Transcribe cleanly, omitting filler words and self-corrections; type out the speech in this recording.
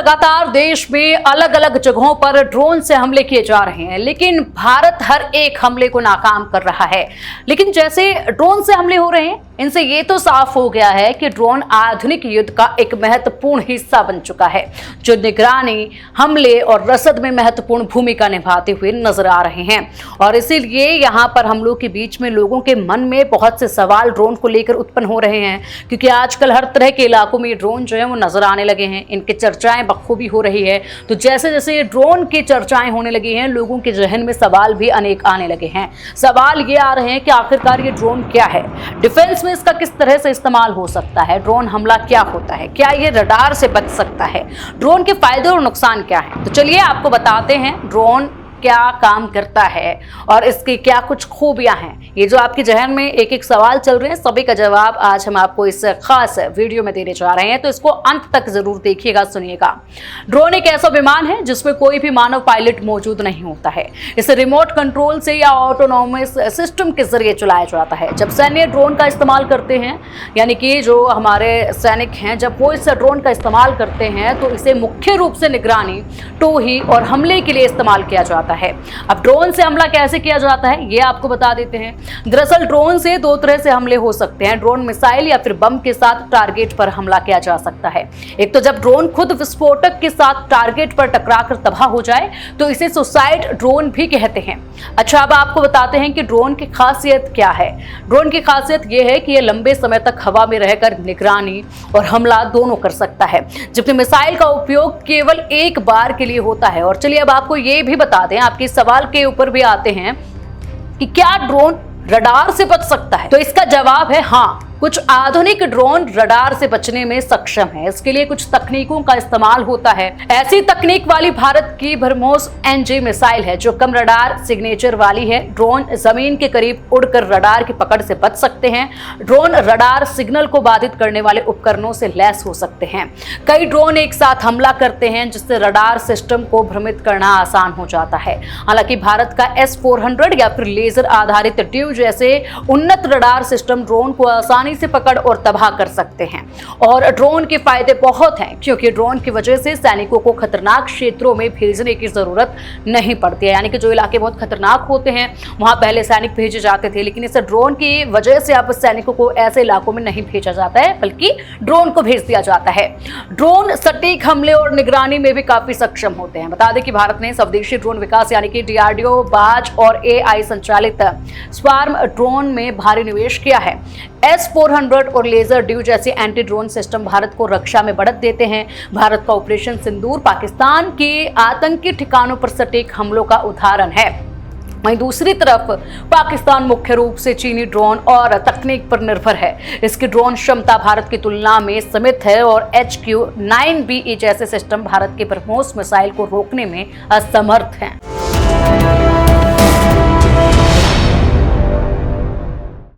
लगातार देश में अलग अलग जगहों पर ड्रोन से हमले किए जा रहे हैं, लेकिन भारत हर एक हमले को नाकाम कर रहा है। लेकिन जैसे ड्रोन से हमले हो रहे हैं, इनसे ये तो साफ हो गया है कि ड्रोन आधुनिक युद्ध का एक महत्वपूर्ण हिस्सा बन चुका है, जो निगरानी, हमले और रसद में महत्वपूर्ण भूमिका निभाते हुए नजर आ रहे हैं। और इसीलिए यहाँ पर हमलों के बीच में लोगों के मन में बहुत से सवाल ड्रोन को लेकर उत्पन्न हो रहे हैं, क्योंकि आजकल हर तरह के इलाकों में ड्रोन जो है वो नजर आने लगे हैं। इनकी चर्चाएं बखूबी हो रही है। तो जैसे जैसे ये ड्रोन की चर्चाएं होने लगी हैं, लोगों के जहन में सवाल भी अनेक आने लगे हैं। सवाल ये आ रहे हैं कि आखिरकार ये ड्रोन क्या है, डिफेंस में इसका किस तरह से इस्तेमाल हो सकता है, ड्रोन हमला क्या होता है, क्या ये रडार से बच सकता है, ड्रोन के फायदे और नुकसान क्या है। तो चलिए आपको बताते हैं ड्रोन क्या काम करता है और इसकी क्या कुछ खूबियां हैं। ये जो आपके जहन में एक एक सवाल चल रहे हैं, सभी का जवाब आज हम आपको इस खास वीडियो में देने जा रहे हैं, तो इसको अंत तक जरूर देखिएगा, सुनिएगा। ड्रोन एक ऐसा विमान है जिसमें कोई भी मानव पायलट मौजूद नहीं होता है। इसे रिमोट कंट्रोल से या ऑटोनोमस सिस्टम के जरिए चलाया जाता है। जब सैन्य ड्रोन का इस्तेमाल करते हैं, यानी कि जो हमारे सैनिक हैं, जब वो इस ड्रोन का इस्तेमाल करते हैं तो इसे मुख्य रूप से निगरानी, टोही और हमले के लिए इस्तेमाल किया जाता है। अब ड्रोन से हमला कैसे किया जाता है, ये आपको बता देते हैं। दरअसल ड्रोन से दो तरह से हमले हो सकते हैं। ड्रोन मिसाइल या फिर बम के साथ टारगेट पर हमला किया जा सकता है। एक तो जब ड्रोन खुद विस्फोटक के साथ टारगेट पर टकराकर तबाह हो जाए तो इसे सुसाइड ड्रोन भी कहते हैं। अच्छा, अब आपको बताते हैं कि ड्रोन की खासियत क्या है। ड्रोन की खासियत यह है कि यह लंबे समय तक हवा में रहकर निगरानी और हमला दोनों कर सकता है, जबकि मिसाइल का उपयोग केवल एक बार के लिए होता है। और चलिए अब आपको यह भी बता दें, आपके सवाल के ऊपर भी आते हैं कि क्या ड्रोन रडार से बच सकता है। तो इसका जवाब है हाँ, कुछ आधुनिक ड्रोन रडार से बचने में सक्षम है। इसके लिए कुछ तकनीकों का इस्तेमाल होता है। ऐसी तकनीक वाली भारत की ब्रह्मोस NG मिसाइल है, जो कम रडार सिग्नेचर वाली है। ड्रोन जमीन के करीब उड़कर रडार की पकड़ से बच सकते हैं। ड्रोन रडार सिग्नल को बाधित करने वाले उपकरणों से लैस हो सकते हैं। कई ड्रोन एक साथ हमला करते हैं, जिससे रडार सिस्टम को भ्रमित करना आसान हो जाता है। हालांकि भारत का S-400 या फिर लेजर आधारित ड्यू जैसे उन्नत रडार सिस्टम ड्रोन को आसानी से पकड़ और तबाह कर सकते हैं। और ड्रोन के फायदे बहुत हैं, क्योंकि ड्रोन की वजह से सैनिकों को खतरनाक क्षेत्रों में भेजने की जरूरत नहीं पड़ती है। यानी कि जो इलाके बहुत खतरनाक होते हैं, वहां पहले सैनिक भेजे जाते थे, लेकिन इस ड्रोन की वजह से अब सैनिकों को ऐसे इलाकों में नहीं भेजा जाता है, बल्कि ड्रोन को भेज दिया जाता है। ड्रोन सटीक हमले और निगरानी में भी काफी सक्षम होते हैं। बता दें कि भारत ने स्वदेशी ड्रोन विकास यानी कि DRDO, बाज और AI संचालित स्वार्म ड्रोन में भारी निवेश किया है। S-400 और लेजर ड्यू जैसे एंटी ड्रोन सिस्टम भारत को रक्षा में बढ़त देते हैं। भारत का ऑपरेशन सिंदूर पाकिस्तान के आतंकी ठिकानों पर सटीक हमलों का उदाहरण है। वहीं दूसरी तरफ पाकिस्तान मुख्य रूप से चीनी ड्रोन और तकनीक पर निर्भर है। इसकी ड्रोन क्षमता भारत की तुलना में सीमित है और HQ-9BE जैसे सिस्टम भारत के ब्रह्मोस मिसाइल को रोकने में असमर्थ हैं।